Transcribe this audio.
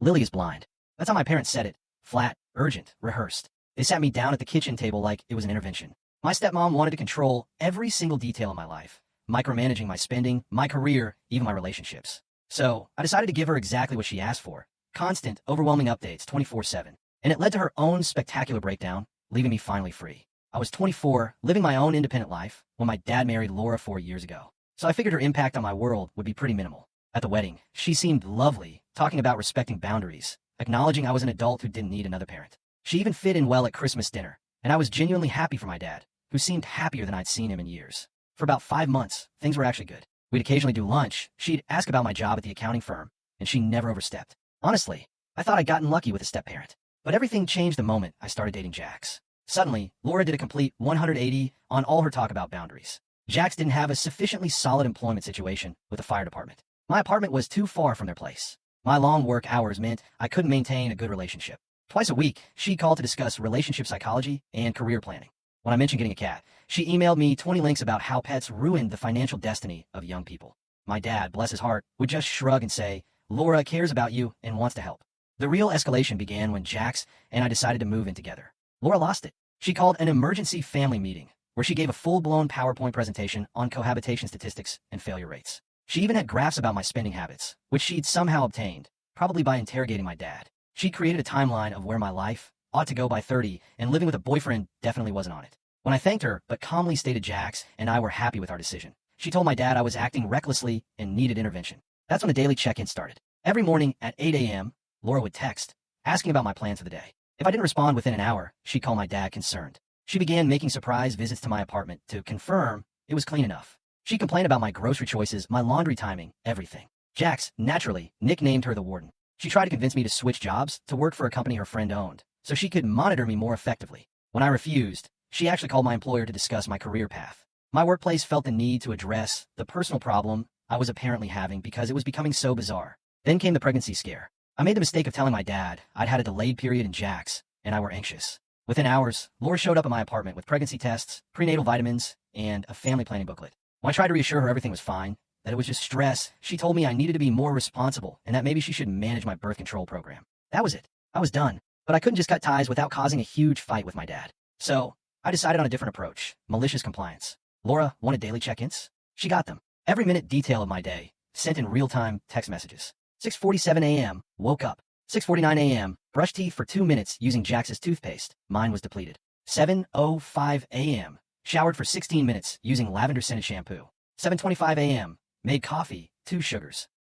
Lily is blind. That's how my parents said it. Flat, urgent, rehearsed. They sat me down at the kitchen table like it was an intervention. My stepmom wanted to control every single detail of my life, micromanaging my spending, my career, even my relationships. So, I decided to give her exactly what she asked for. Constant, overwhelming updates 24/7. And it led to her own spectacular breakdown, leaving me finally free. I was 24, living my own independent life, when my dad married Laura 4 years ago. So I figured her impact on my world would be pretty minimal. At the wedding, she seemed lovely, talking about respecting boundaries, acknowledging I was an adult who didn't need another parent. She even fit in well at Christmas dinner, and I was genuinely happy for my dad, who seemed happier than I'd seen him in years. For about 5 months, things were actually good. We'd occasionally do lunch, she'd ask about my job at the accounting firm, and she never overstepped. Honestly, I thought I'd gotten lucky with a step-parent. But everything changed the moment I started dating Jax. Suddenly, Laura did a complete 180 on all her talk about boundaries. Jax didn't have a sufficiently solid employment situation with the fire department. My apartment was too far from their place. My long work hours meant I couldn't maintain a good relationship. Twice a week, she called to discuss relationship psychology and career planning. When I mentioned getting a cat, she emailed me 20 links about how pets ruined the financial destiny of young people. My dad, bless his heart, would just shrug and say, "Laura cares about you and wants to help." The real escalation began when Jax and I decided to move in together. Laura lost it. She called an emergency family meeting, where she gave a full-blown PowerPoint presentation on cohabitation statistics and failure rates. She even had graphs about my spending habits, which she'd somehow obtained, probably by interrogating my dad. She created a timeline of where my life ought to go by 30, and living with a boyfriend definitely wasn't on it. When I thanked her, but calmly stated Jax and I were happy with our decision, she told my dad I was acting recklessly and needed intervention. That's when the daily check-in started. Every morning at 8 a.m., Laura would text, asking about my plans for the day. If I didn't respond within an hour, she'd call my dad concerned. She began making surprise visits to my apartment to confirm it was clean enough. She complained about my grocery choices, my laundry timing, everything. Jax, naturally, nicknamed her the warden. She tried to convince me to switch jobs to work for a company her friend owned, so she could monitor me more effectively. When I refused, she actually called my employer to discuss my career path. My workplace felt the need to address the personal problem I was apparently having because it was becoming so bizarre. Then came the pregnancy scare. I made the mistake of telling my dad I'd had a delayed period in Jax, and I were anxious. Within hours, Laura showed up at my apartment with pregnancy tests, prenatal vitamins, and a family planning booklet. When I tried to reassure her everything was fine, that it was just stress, she told me I needed to be more responsible and that maybe she should manage my birth control program. That was it. I was done. But I couldn't just cut ties without causing a huge fight with my dad. So, I decided on a different approach, malicious compliance. Laura wanted daily check-ins. She got them. Every minute detail of my day, sent in real-time text messages. 6:47 a.m., woke up. 6:49 a.m., brushed teeth for 2 minutes using Jax's toothpaste. Mine was depleted. 7:05 a.m., showered for 16 minutes using lavender-scented shampoo. 7:25 a.m., made coffee, 2 sugars.